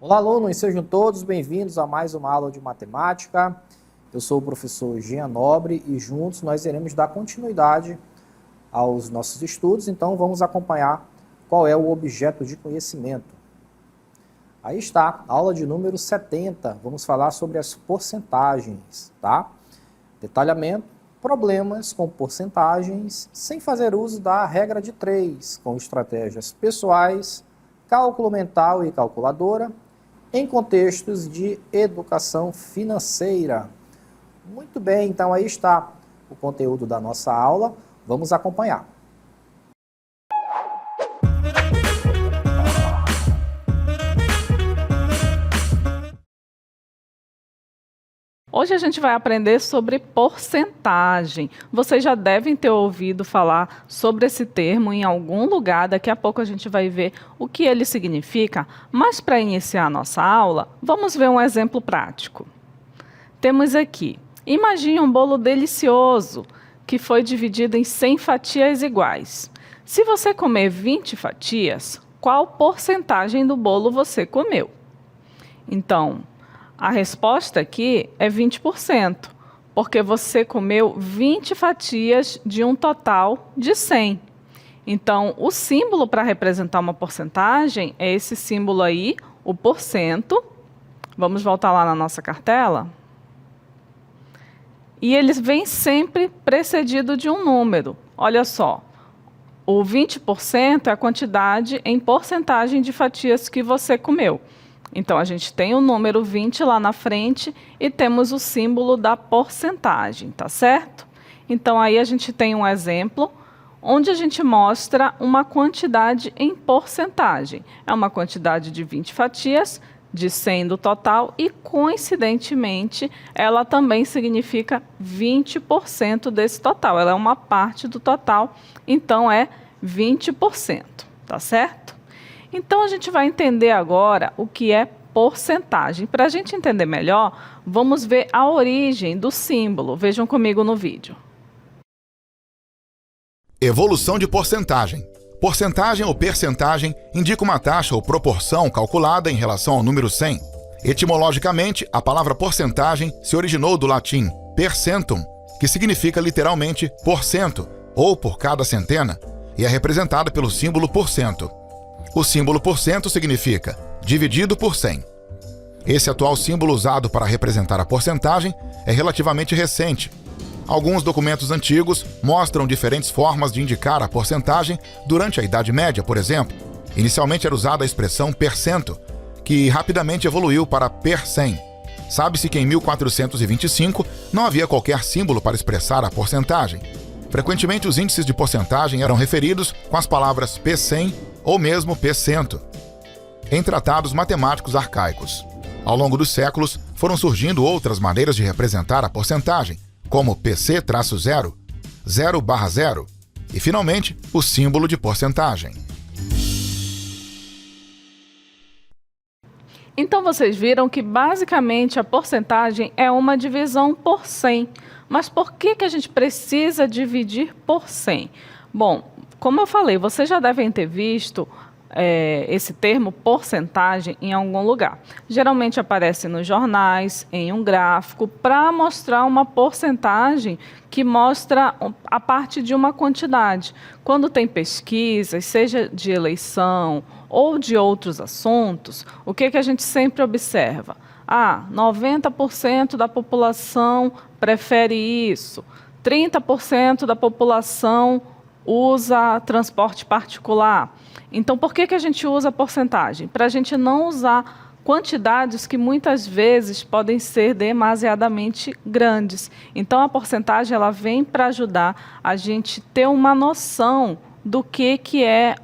Olá, alunos, sejam todos bem-vindos a mais uma aula de matemática. Eu sou o professor Jean Nobre e juntos nós iremos dar continuidade aos nossos estudos, então vamos acompanhar qual é o objeto de conhecimento. Aí está, aula de número 70, vamos falar sobre as porcentagens, tá? Detalhamento, problemas com porcentagens, sem fazer uso da regra de 3, com estratégias pessoais, cálculo mental e calculadora, em contextos de educação financeira. Muito bem, então aí está o conteúdo da nossa aula, vamos acompanhar. Hoje a gente vai aprender sobre porcentagem. Vocês já devem ter ouvido falar sobre esse termo em algum lugar, daqui a pouco a gente vai ver o que ele significa, mas para iniciar a nossa aula, vamos ver um exemplo prático. Temos aqui, imagine um bolo delicioso que foi dividido em 100 fatias iguais. Se você comer 20 fatias, qual porcentagem do bolo você comeu? Então, a resposta aqui é 20%, porque você comeu 20 fatias de um total de 100. Então, o símbolo para representar uma porcentagem é esse símbolo aí, o porcento. Vamos voltar lá na nossa cartela. E eles vêm sempre precedido de um número. Olha só, o 20% é a quantidade em porcentagem de fatias que você comeu. Então, a gente tem o número 20 lá na frente e temos o símbolo da porcentagem, tá certo? Então, aí a gente tem um exemplo onde a gente mostra uma quantidade em porcentagem. É uma quantidade de 20 fatias, de 100 do total e, coincidentemente, ela também significa 20% desse total. Ela é uma parte do total, então é 20%, tá certo? Então, a gente vai entender agora o que é porcentagem. Para a gente entender melhor, vamos ver a origem do símbolo. Vejam comigo no vídeo. Evolução de porcentagem. Porcentagem ou percentagem indica uma taxa ou proporção calculada em relação ao número 100. Etimologicamente, a palavra porcentagem se originou do latim percentum, que significa literalmente porcento, ou por cada centena, e é representada pelo símbolo porcento. O símbolo porcento significa dividido por 100. Esse atual símbolo usado para representar a porcentagem é relativamente recente. Alguns documentos antigos mostram diferentes formas de indicar a porcentagem durante a Idade Média, por exemplo. Inicialmente era usada a expressão percento, que rapidamente evoluiu para per 100. Sabe-se que em 1425 não havia qualquer símbolo para expressar a porcentagem. Frequentemente os índices de porcentagem eram referidos com as palavras P100 ou mesmo P100, em tratados matemáticos arcaicos. Ao longo dos séculos, foram surgindo outras maneiras de representar a porcentagem, como PC-0, 0/0 e, finalmente, o símbolo de porcentagem. Então, vocês viram que, basicamente, a porcentagem é uma divisão por 100. Mas por que a gente precisa dividir por 100? Bom, como eu falei, vocês já devem ter visto esse termo porcentagem em algum lugar. Geralmente aparece nos jornais, em um gráfico, para mostrar uma porcentagem que mostra a parte de uma quantidade. Quando tem pesquisas, seja de eleição ou de outros assuntos, o que a gente sempre observa? 90% da população prefere isso, 30% da população usa transporte particular. Então, por que a gente usa porcentagem? Para a gente não usar quantidades que muitas vezes podem ser demasiadamente grandes. Então, a porcentagem ela vem para ajudar a gente ter uma noção do que é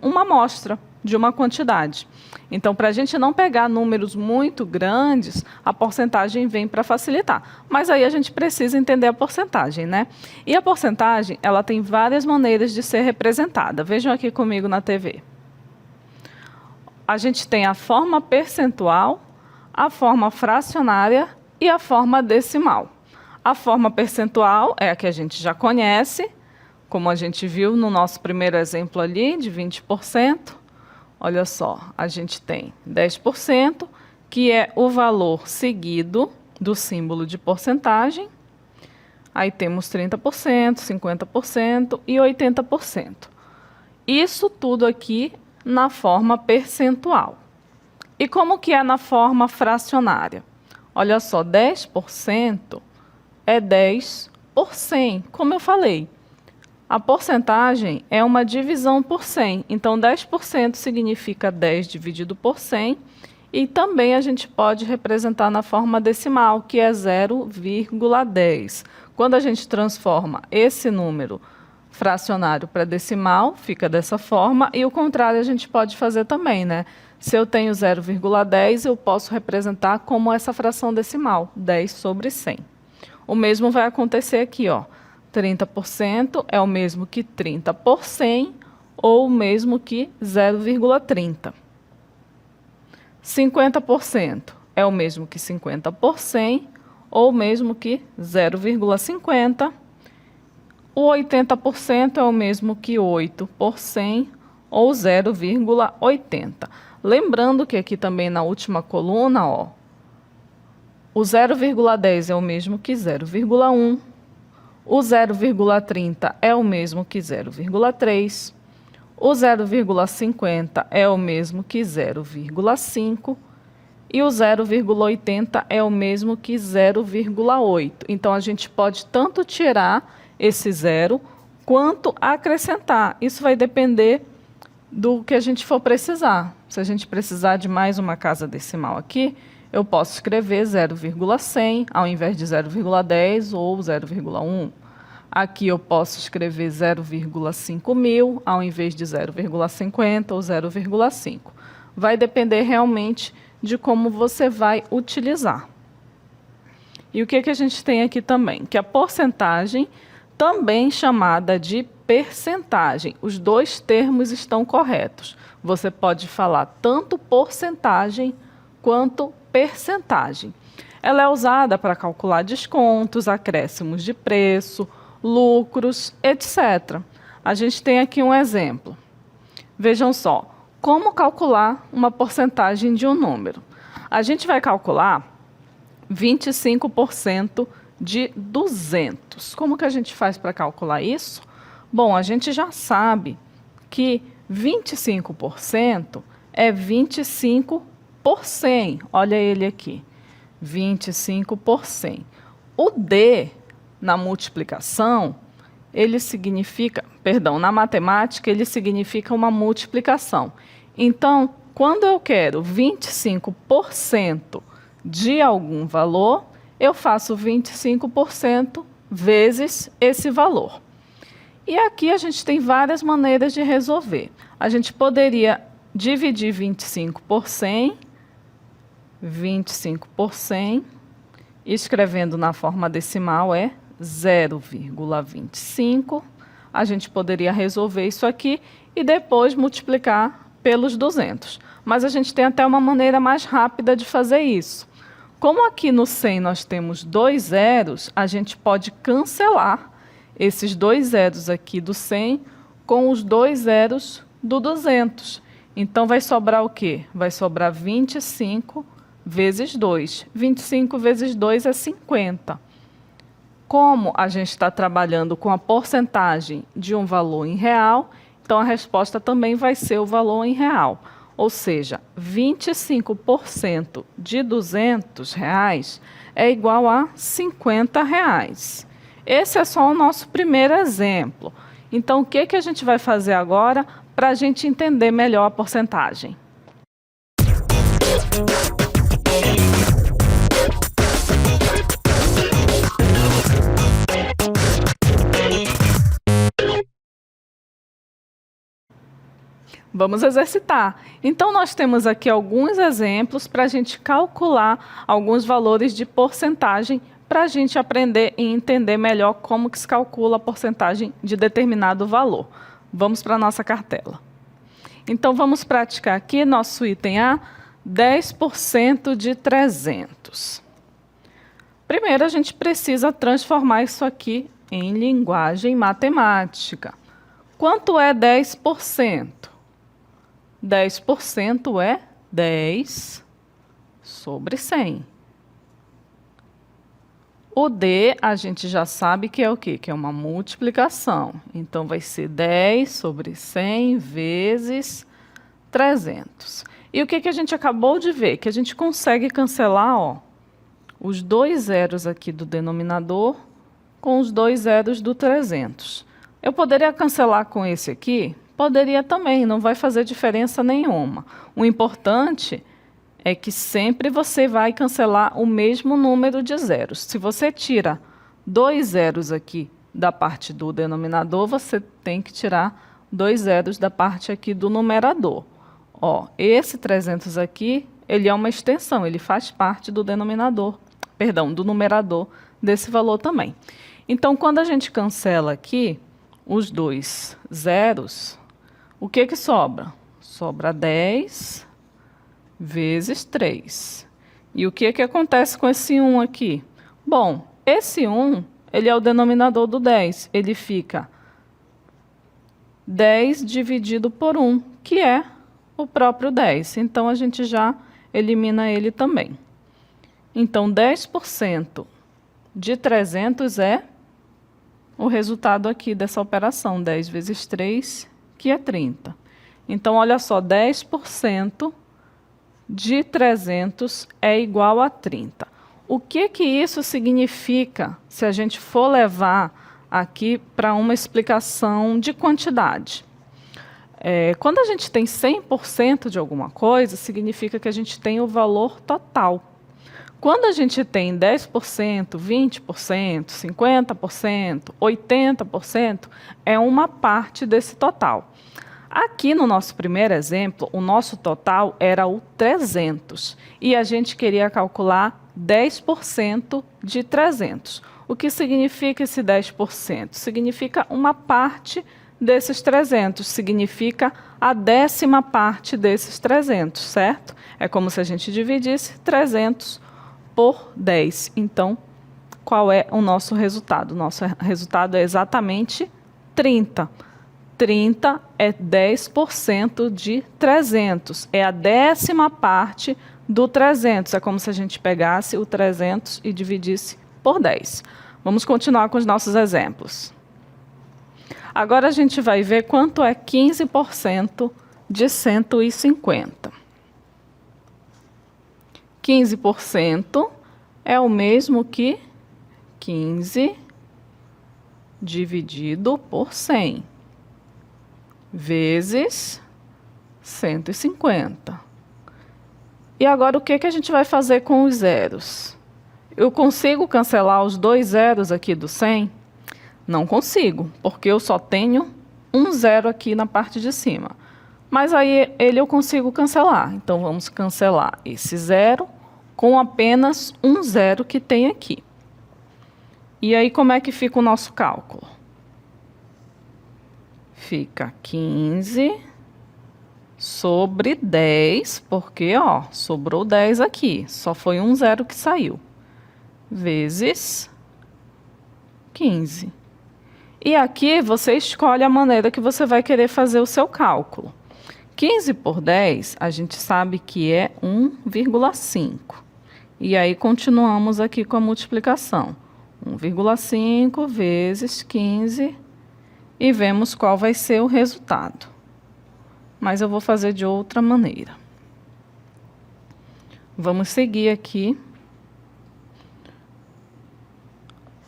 uma amostra de uma quantidade. Então, para a gente não pegar números muito grandes, a porcentagem vem para facilitar. Mas aí a gente precisa entender a porcentagem, né? E a porcentagem, ela tem várias maneiras de ser representada. Vejam aqui comigo na TV. A gente tem a forma percentual, a forma fracionária e a forma decimal. A forma percentual é a que a gente já conhece, como a gente viu no nosso primeiro exemplo ali, de 20%. Olha só, a gente tem 10%, que é o valor seguido do símbolo de porcentagem. Aí temos 30%, 50% e 80%. Isso tudo aqui na forma percentual. E como que é na forma fracionária? Olha só, 10% é 10 por 100, como eu falei. A porcentagem é uma divisão por 100, então 10% significa 10 dividido por 100, e também a gente pode representar na forma decimal, que é 0,10. Quando a gente transforma esse número fracionário para decimal, fica dessa forma, e o contrário a gente pode fazer também, né? Se eu tenho 0,10, eu posso representar como essa fração decimal, 10 sobre 100. O mesmo vai acontecer aqui, ó. 30% é o mesmo que 30 por 100, ou o mesmo que 0,30. 50% é o mesmo que 50 por 100, ou o mesmo que 0,50. O 80% é o mesmo que 8 por 100, ou 0,80. Lembrando que aqui também na última coluna, ó, o 0,10 é o mesmo que 0,1. O 0,30 é o mesmo que 0,3. O 0,50 é o mesmo que 0,5. E o 0,80 é o mesmo que 0,8. Então, a gente pode tanto tirar esse zero quanto acrescentar. Isso vai depender do que a gente for precisar. Se a gente precisar de mais uma casa decimal aqui, eu posso escrever 0,100 ao invés de 0,10 ou 0,1. Aqui eu posso escrever 0,5 mil ao invés de 0,50 ou 0,5. Vai depender realmente de como você vai utilizar. E o que a gente tem aqui também? Que a porcentagem, também chamada de percentagem, os dois termos estão corretos. Você pode falar tanto porcentagem quanto percentagem. Ela é usada para calcular descontos, acréscimos de preço, lucros, etc. A gente tem aqui um exemplo. Vejam só, como calcular uma porcentagem de um número. A gente vai calcular 25% de 200. Como que a gente faz para calcular isso? Bom, a gente já sabe que 25% é 25 por 100. Olha ele aqui, 25 por 100. O D, na multiplicação, ele significa, perdão, na matemática, ele significa uma multiplicação. Então, quando eu quero 25% de algum valor, eu faço 25% vezes esse valor. E aqui a gente tem várias maneiras de resolver. A gente poderia dividir 25 por 100, 25 por 100, escrevendo na forma decimal é 0,25. A gente poderia resolver isso aqui e depois multiplicar pelos 200. Mas a gente tem até uma maneira mais rápida de fazer isso. Como aqui no 100 nós temos 2 zeros, a gente pode cancelar esses 2 zeros aqui do 100 com os 2 zeros do 200. Então, vai sobrar o quê? Vai sobrar 25 vezes 2. 25 vezes 2 é 50. Como a gente está trabalhando com a porcentagem de um valor em real, então a resposta também vai ser o valor em real. Ou seja, 25% de R$200 é igual a R$50. Esse é só o nosso primeiro exemplo. Então, o que a gente vai fazer agora para a gente entender melhor a porcentagem? Vamos exercitar. Então, nós temos aqui alguns exemplos para a gente calcular alguns valores de porcentagem para a gente aprender e entender melhor como que se calcula a porcentagem de determinado valor. Vamos para a nossa cartela. Então, vamos praticar aqui nosso item A, 10% de 300. Primeiro, a gente precisa transformar isso aqui em linguagem matemática. Quanto é 10%? 10% é 10 sobre 100. O D, a gente já sabe que é o quê? Que é uma multiplicação. Então, vai ser 10 sobre 100 vezes 300. E o que a gente acabou de ver? Que a gente consegue cancelar, ó, os 2 zeros aqui do denominador com os 2 zeros do 300. Eu poderia cancelar com esse aqui? Poderia também, não vai fazer diferença nenhuma. O importante é que sempre você vai cancelar o mesmo número de zeros. Se você tira 2 zeros aqui da parte do denominador, você tem que tirar 2 zeros da parte aqui do numerador. Ó, esse 300 aqui, ele é uma extensão, ele faz parte do denominador, perdão, do numerador desse valor também. Então, quando a gente cancela aqui os 2 zeros, o que sobra? Sobra 10 vezes 3. E o que acontece com esse 1 aqui? Bom, esse 1, ele é o denominador do 10. Ele fica 10 dividido por 1, que é o próprio 10. Então, a gente já elimina ele também. Então, 10% de 300 é o resultado aqui dessa operação. 10 vezes 3, que é 30. Então, olha só, 10% de 300 é igual a 30. O que isso significa se a gente for levar aqui para uma explicação de quantidade? Quando a gente tem 100% de alguma coisa, significa que a gente tem o valor total. Quando a gente tem 10%, 20%, 50%, 80%, é uma parte desse total. Aqui no nosso primeiro exemplo, o nosso total era o 300 e a gente queria calcular 10% de 300. O que significa esse 10%? Significa uma parte desses 300, significa a 10ª parte desses 300, certo? É como se a gente dividisse 300 por 10. Então, qual é o nosso resultado? O nosso resultado é exatamente 30. 30 é 10% de 300, é a 10ª parte do 300. É como se a gente pegasse o 300 e dividisse por 10. Vamos continuar com os nossos exemplos. Agora a gente vai ver quanto é 15% de 150. 15% é o mesmo que 15 dividido por 100. Vezes 150. E agora o que a gente vai fazer com os zeros? Eu consigo cancelar os 2 zeros aqui do 100? Não consigo, porque eu só tenho um zero aqui na parte de cima. Mas aí ele eu consigo cancelar. Então vamos cancelar esse zero com apenas um zero que tem aqui. E aí como é que fica o nosso cálculo? Fica 15 sobre 10, porque ó, sobrou 10 aqui, só foi um zero que saiu, vezes 15. E aqui você escolhe a maneira que você vai querer fazer o seu cálculo. 15 por 10, a gente sabe que é 1,5. E aí continuamos aqui com a multiplicação. 1,5 vezes 15 e vemos qual vai ser o resultado. Mas eu vou fazer de outra maneira. Vamos seguir aqui,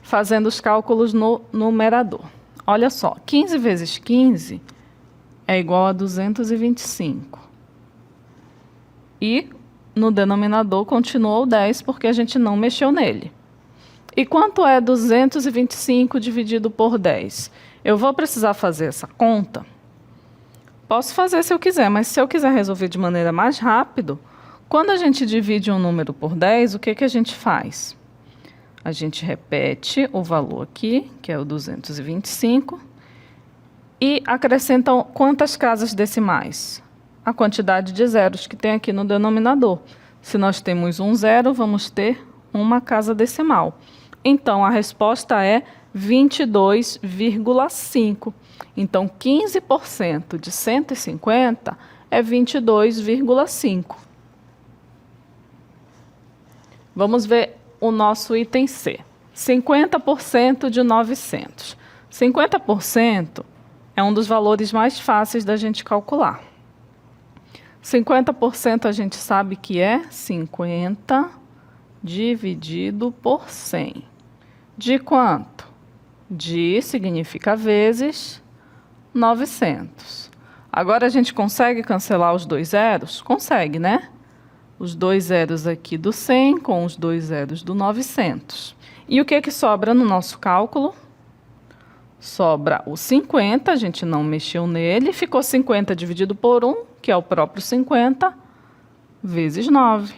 fazendo os cálculos no numerador. Olha só, 15 vezes 15 é igual a 225. E no denominador continuou o 10, porque a gente não mexeu nele. E quanto é 225 dividido por 10? Eu vou precisar fazer essa conta. Posso fazer se eu quiser, mas se eu quiser resolver de maneira mais rápida, quando a gente divide um número por 10, o que a gente faz? A gente repete o valor aqui, que é o 225, e acrescenta quantas casas decimais? A quantidade de zeros que tem aqui no denominador. Se nós temos um zero, vamos ter uma casa decimal. Então, a resposta é 22,5. Então, 15% de 150 é 22,5. Vamos ver o nosso item C. 50% de 900. 50% é um dos valores mais fáceis da gente calcular. 50% a gente sabe que é 50 dividido por 100. De quanto? De significa vezes 900. Agora a gente consegue cancelar os dois zeros? Consegue, né? Os dois zeros aqui do 100 com os dois zeros do 900. E o que que sobra no nosso cálculo? Sobra o 50, a gente não mexeu nele, ficou 50 dividido por 1, que é o próprio 50, vezes 9.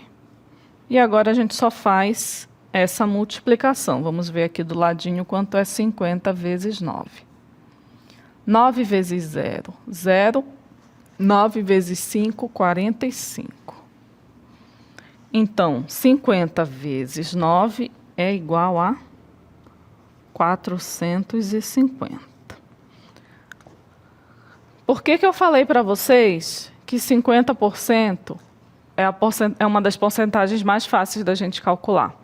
E agora a gente só faz essa multiplicação. Vamos ver aqui do ladinho quanto é 50 vezes 9. 9 vezes 0, 0. 9 vezes 5, 45. Então, 50 vezes 9 é igual a 450. Por que eu falei para vocês que 50% é uma das porcentagens mais fáceis da gente calcular?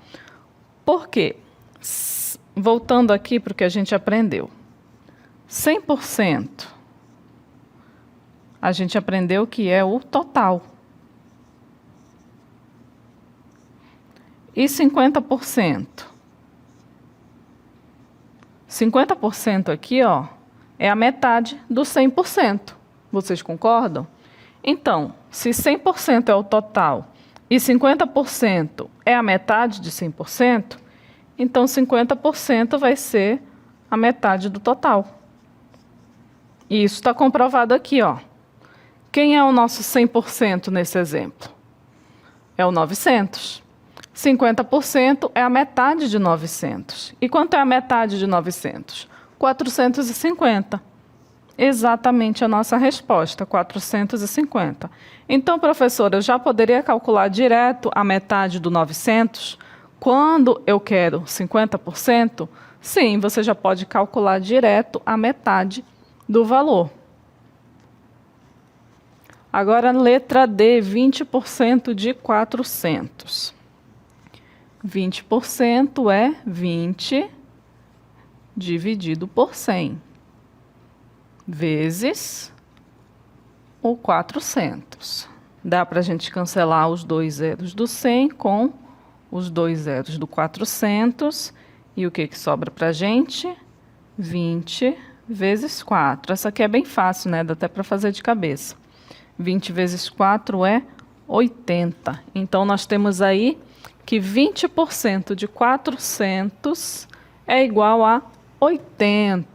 Por quê? Voltando aqui para o que a gente aprendeu. 100%, a gente aprendeu que é o total. E 50%? 50% aqui, ó, é a metade do 100%. Vocês concordam? Então, se 100% é o total e 50% é a metade de 100%, então 50% vai ser a metade do total. E isso está comprovado aqui, ó. Quem é o nosso 100% nesse exemplo? É o 900. 50% é a metade de 900. E quanto é a metade de 900? 450. Exatamente a nossa resposta, 450. Então, professora, eu já poderia calcular direto a metade do 900 quando eu quero 50%? Sim, você já pode calcular direto a metade do valor. Agora, letra D, 20% de 400. 20% é 20 dividido por 100, vezes o 400. Dá para a gente cancelar os dois zeros do 100 com os dois zeros do 400. E o que sobra para a gente? 20 vezes 4. Essa aqui é bem fácil, né? Dá até para fazer de cabeça. 20 vezes 4 é 80. Então, nós temos aí que 20% de 400 é igual a 80.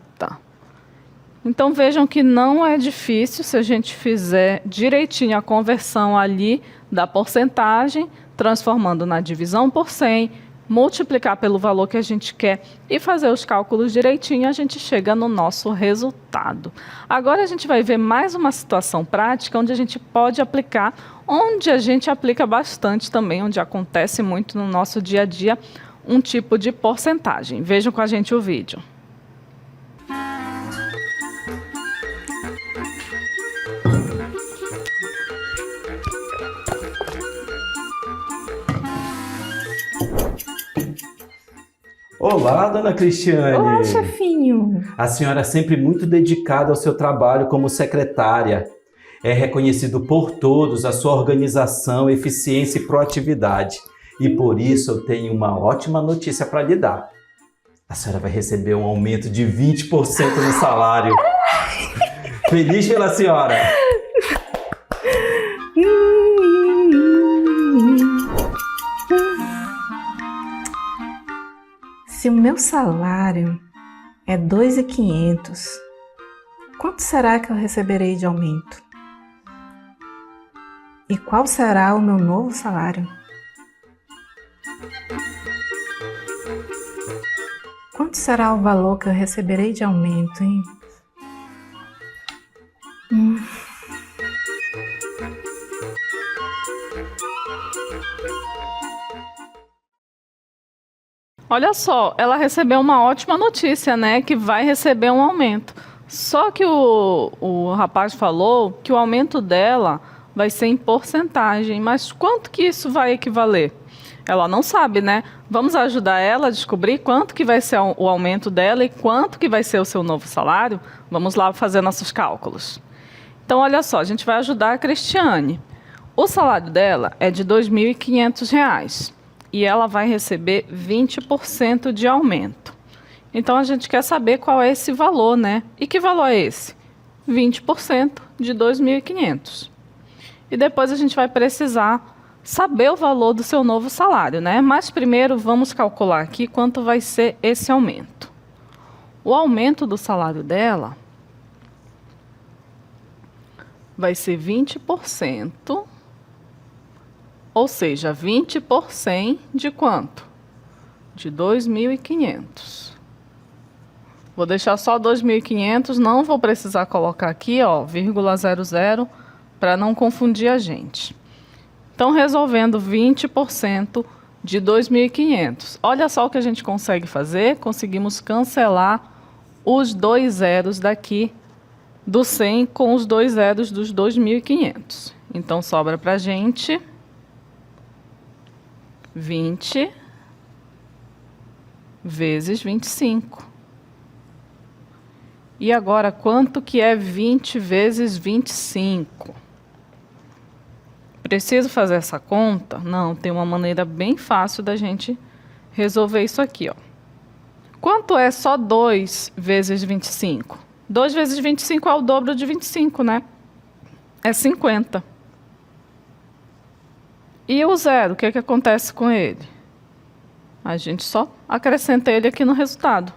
Então, vejam que não é difícil se a gente fizer direitinho a conversão ali da porcentagem, transformando na divisão por 100, multiplicar pelo valor que a gente quer e fazer os cálculos direitinho, a gente chega no nosso resultado. Agora a gente vai ver mais uma situação prática onde a gente pode aplicar, onde a gente aplica bastante também, onde acontece muito no nosso dia a dia, um tipo de porcentagem. Vejam com a gente o vídeo. Olá, dona Cristiane. Olá, chefinho. A senhora é sempre muito dedicada ao seu trabalho como secretária. É reconhecido por todos a sua organização, eficiência e proatividade. E por isso eu tenho uma ótima notícia para lhe dar. A senhora vai receber um aumento de 20% no salário. Feliz pela senhora. Se o meu salário é 2.500, quanto será que eu receberei de aumento? E qual será o meu novo salário? Quanto será o valor que eu receberei de aumento, hein? Olha só, ela recebeu uma ótima notícia, né? Que vai receber um aumento. Só que o rapaz falou que o aumento dela vai ser em porcentagem, mas quanto que isso vai equivaler? Ela não sabe, né? Vamos ajudar ela a descobrir quanto que vai ser o aumento dela e quanto que vai ser o seu novo salário? Vamos lá fazer nossos cálculos. Então, olha só, a gente vai ajudar a Cristiane. O salário dela é de R$ 2.500 e ela vai receber 20% de aumento. Então, a gente quer saber qual é esse valor, né? E que valor é esse? 20% de 2.500. E depois a gente vai precisar saber o valor do seu novo salário, né? Mas primeiro vamos calcular aqui quanto vai ser esse aumento. O aumento do salário dela vai ser 20%, ou seja, 20 por 100 de quanto? De 2.500. Vou deixar só 2.500, não vou precisar colocar aqui, ó, 0,00, para não confundir a gente. Então, resolvendo 20% de 2.500. Olha só o que a gente consegue fazer. Conseguimos cancelar os 2 zeros daqui do 100 com os 2 zeros dos 2.500. Então, sobra para a gente 20 vezes 25. E agora, quanto que é 20 vezes 25? Preciso fazer essa conta? Não, tem uma maneira bem fácil da gente resolver isso aqui, ó. Quanto é só 2 vezes 25? 2 vezes 25 é o dobro de 25, né? É 50. E o zero, o que que acontece com ele? A gente só acrescenta ele aqui no resultado.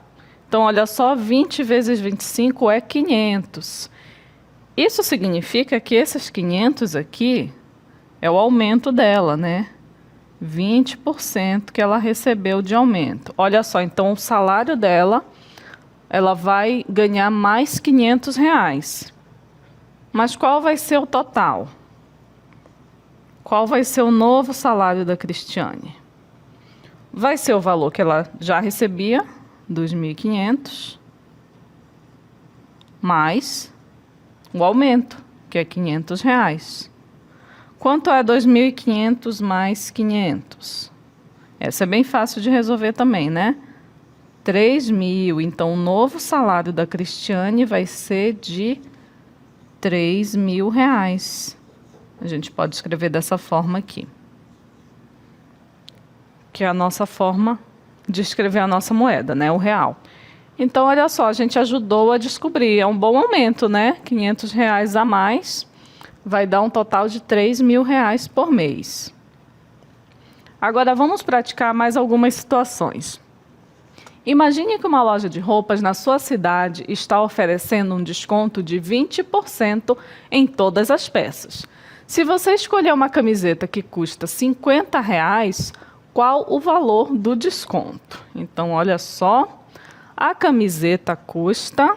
Então, olha só, 20 vezes 25 é 500. Isso significa que esses 500 aqui é o aumento dela, né? 20% que ela recebeu de aumento. Olha só, então o salário dela, ela vai ganhar mais R$500. Mas qual vai ser o total? Qual vai ser o novo salário da Cristiane? Vai ser o valor que ela já recebia, 2.500, mais o aumento, que é R$500. Quanto é 2.500 mais 500? Essa é bem fácil de resolver também, né? 3.000. Então, o novo salário da Cristiane vai ser de R$3.000. A gente pode escrever dessa forma aqui. Que é a nossa forma de escrever a nossa moeda, né? O real. Então, olha só, a gente ajudou a descobrir. É um bom aumento, né? R$500 a mais. Vai dar um total de R$3.000 por mês. Agora, vamos praticar mais algumas situações. Imagine que uma loja de roupas na sua cidade está oferecendo um desconto de 20% em todas as peças. Se você escolher uma camiseta que custa R$50, qual o valor do desconto? Então, olha só, a camiseta custa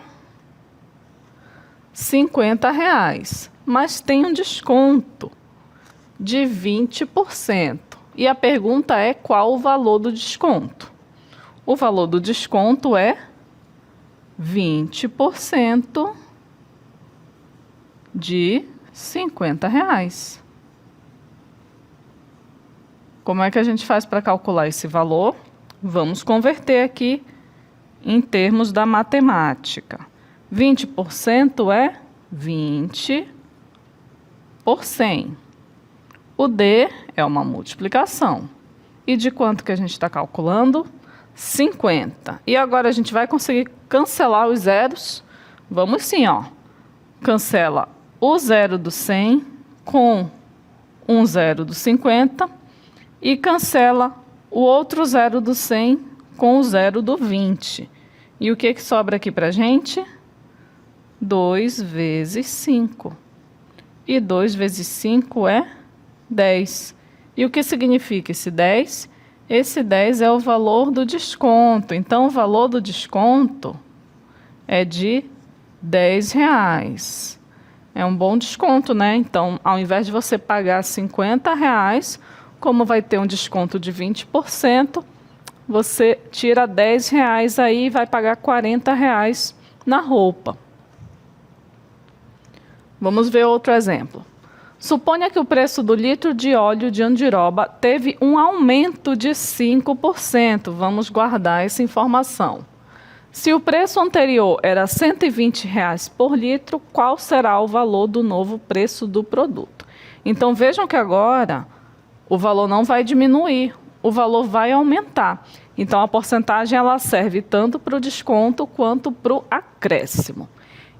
R$50. Mas tem um desconto de 20%. E a pergunta é qual o valor do desconto? O valor do desconto é 20% de R$50. Como é que a gente faz para calcular esse valor? Vamos converter aqui em termos da matemática. 20% é 20 por 100. O D é uma multiplicação. E de quanto que a gente está calculando? 50. E agora a gente vai conseguir cancelar os zeros? Vamos sim, ó. Cancela o zero do 100 com um zero do 50 e cancela o outro zero do 100 com o zero do 20. E o que que sobra aqui para a gente? 2 vezes 5. E 2 vezes 5 é 10. E o que significa esse 10? Esse 10 é o valor do desconto. Então, o valor do desconto é de R$10. É um bom desconto, né? Então, ao invés de você pagar R$50, como vai ter um desconto de 20%, você tira R$10 aí e vai pagar R$40 na roupa. Vamos ver outro exemplo. Suponha que o preço do litro de óleo de andiroba teve um aumento de 5%. Vamos guardar essa informação. Se o preço anterior era R$ 120 por litro, qual será o valor do novo preço do produto? Então vejam que agora o valor não vai diminuir, o valor vai aumentar. Então a porcentagem ela serve tanto para o desconto quanto para o acréscimo.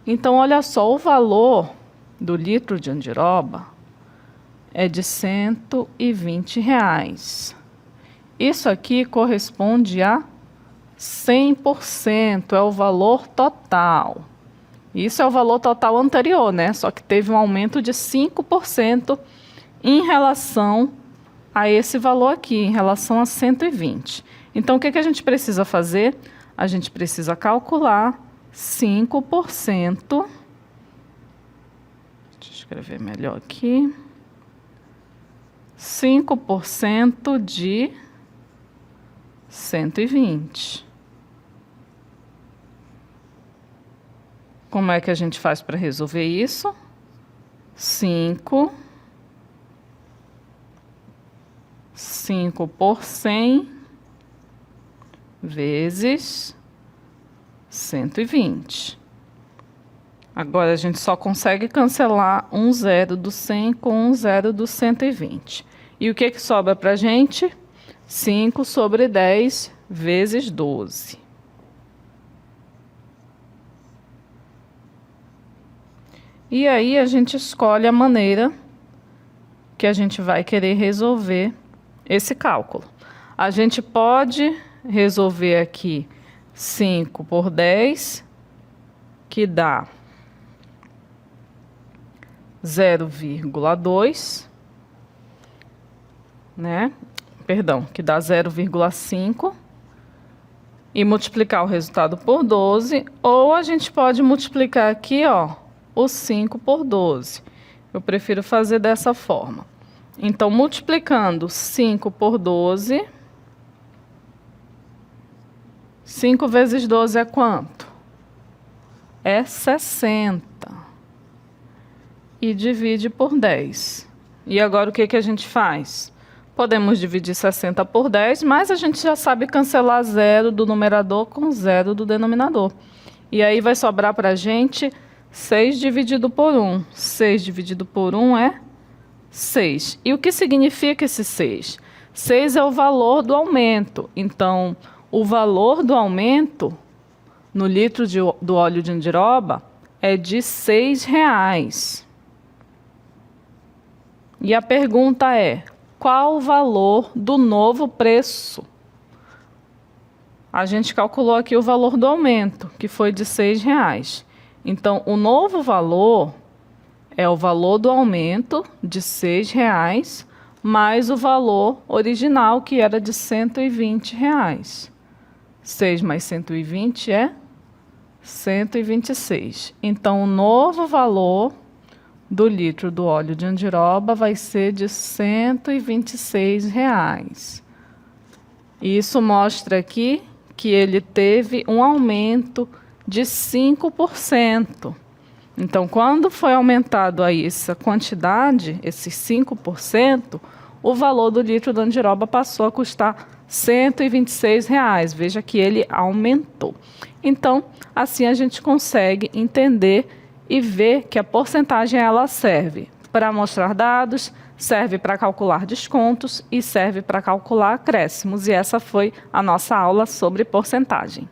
Então olha só, o valor do litro de andiroba é de R$ 120. Isso aqui corresponde a 100%, é o valor total. Isso é o valor total anterior, né? Só que teve um aumento de 5% em relação a esse valor aqui, em relação a 120. Então, o que a gente precisa fazer? A gente precisa calcular 5%. Deixa eu escrever melhor aqui. 5% de 120. Como é que a gente faz para resolver isso? 5 por 100 vezes 120. Agora a gente só consegue cancelar um zero do 100 com um zero do 120. E o que sobra para a gente? 5 sobre 10 vezes 12. E aí a gente escolhe a maneira que a gente vai querer resolver esse cálculo. A gente pode resolver aqui 5 por 10, que dá 0,2, né? Perdão, que dá 0,5, e multiplicar o resultado por 12, ou a gente pode multiplicar aqui, ó, o 5 por 12. Eu prefiro fazer dessa forma. Então, multiplicando 5 por 12, 5 vezes 12 é quanto? É 60. E divide por 10. E agora o que a gente faz? Podemos dividir 60 por 10, mas a gente já sabe cancelar 0 do numerador com 0 do denominador. E aí vai sobrar para a gente 6 dividido por 1. 6 dividido por 1 é 6. E o que significa esse 6? 6 é o valor do aumento. Então, o valor do aumento no litro do óleo de andiroba é de R$ 6. E a pergunta é: qual o valor do novo preço? A gente calculou aqui o valor do aumento, que foi de R$ 6. Então, o novo valor é o valor do aumento de R$ 6 mais o valor original, que era de R$ 120. 6 mais 120 é 126. Então, o novo valor do litro do óleo de andiroba vai ser de R$ 126. Isso mostra aqui que ele teve um aumento de 5%. Então, quando foi aumentado aí essa quantidade, esses 5%, o valor do litro da andiroba passou a custar R$ 126. Veja que ele aumentou. Então, assim a gente consegue entender e ver que a porcentagem ela serve para mostrar dados, serve para calcular descontos e serve para calcular acréscimos. E essa foi a nossa aula sobre porcentagem.